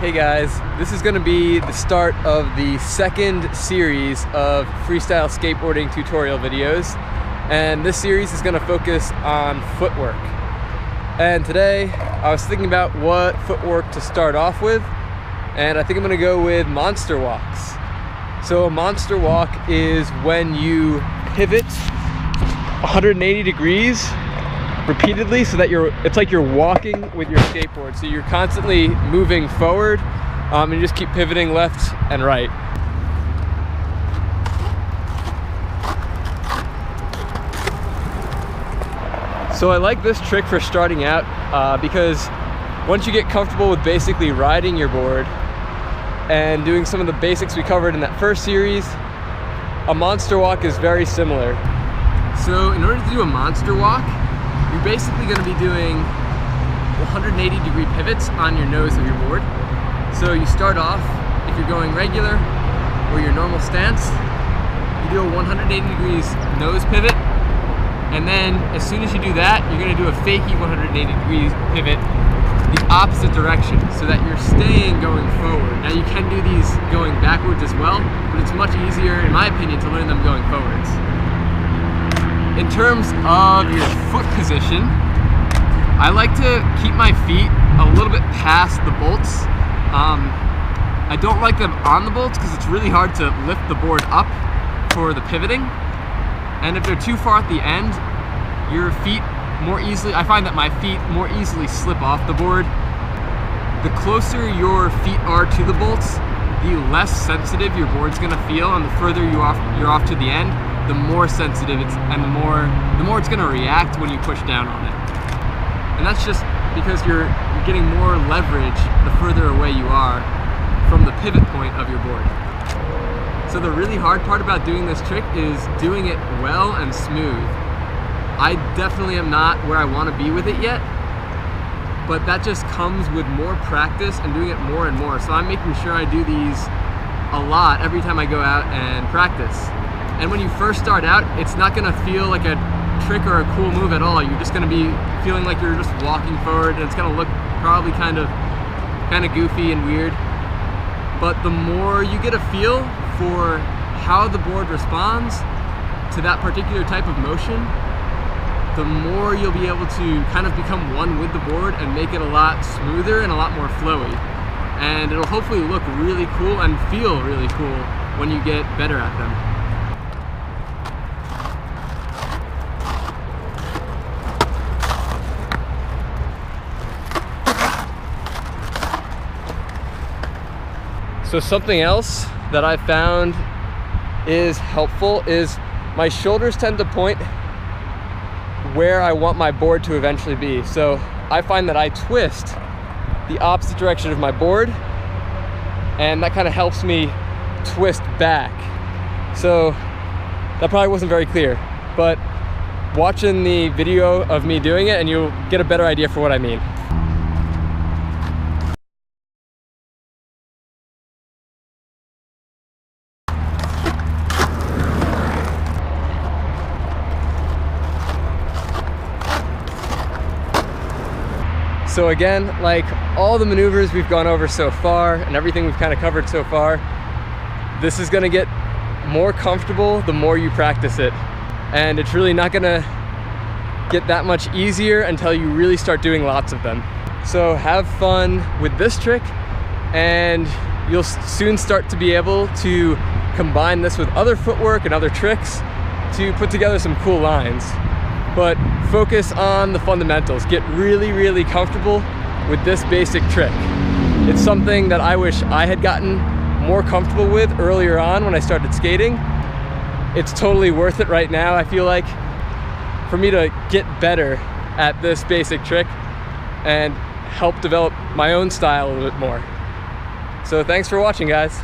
Hey guys, this is going to be the start of the second series of freestyle skateboarding tutorial videos, and this series is going to focus on footwork. And today I was thinking about what footwork to start off with, and I think I'm going to go with monster walks. So a monster walk is when you pivot 180 degrees repeatedly so that it's like you're walking with your skateboard. So you're constantly moving forward and you just keep pivoting left and right. So I like this trick for starting out because once you get comfortable with basically riding your board and doing some of the basics we covered in that first series, a monster walk is very similar. So in order to do a monster walk, you're basically going to be doing 180 degree pivots on your nose of your board. So you start off, if you're going regular or your normal stance, you do a 180 degrees nose pivot, and then as soon as you do that, you're going to do a fakey 180 degrees pivot the opposite direction so that you're staying going forward. Now you can do these going backwards as well, but it's much easier, in my opinion, to learn them going forwards. In terms of your foot position, I like to keep my feet a little bit past the bolts. I don't like them on the bolts because it's really hard to lift the board up for the pivoting. And if they're too far at the end, your feet more easily, I find that my feet more easily slip off the board. The closer your feet are to the bolts, the less sensitive your board's gonna feel, and the further you're off to the end, the more sensitive it's, and the more it's gonna react when you push down on it. And that's just because you're getting more leverage the further away you are from the pivot point of your board. So the really hard part about doing this trick is doing it well and smooth. I definitely am not where I want to be with it yet, but that just comes with more practice and doing it more and more. So I'm making sure I do these a lot every time I go out and practice. And when you first start out, it's not gonna feel like a trick or a cool move at all. You're just gonna be feeling like you're just walking forward, and it's gonna look probably kind of goofy and weird. But the more you get a feel for how the board responds to that particular type of motion, the more you'll be able to kind of become one with the board and make it a lot smoother and a lot more flowy. And it'll hopefully look really cool and feel really cool when you get better at them. So something else that I found is helpful is my shoulders tend to point where I want my board to eventually be. So I find that I twist the opposite direction of my board, and that kind of helps me twist back. So that probably wasn't very clear, but watching the video of me doing it and you'll get a better idea for what I mean. So again, like all the maneuvers we've gone over so far and everything we've kind of covered so far, this is gonna get more comfortable the more you practice it. And it's really not gonna get that much easier until you really start doing lots of them. So have fun with this trick, and you'll soon start to be able to combine this with other footwork and other tricks to put together some cool lines. But focus on the fundamentals. Get really, really comfortable with this basic trick. It's something that I wish I had gotten more comfortable with earlier on when I started skating. It's totally worth it right now, I feel like, for me to get better at this basic trick and help develop my own style a little bit more. So thanks for watching, guys.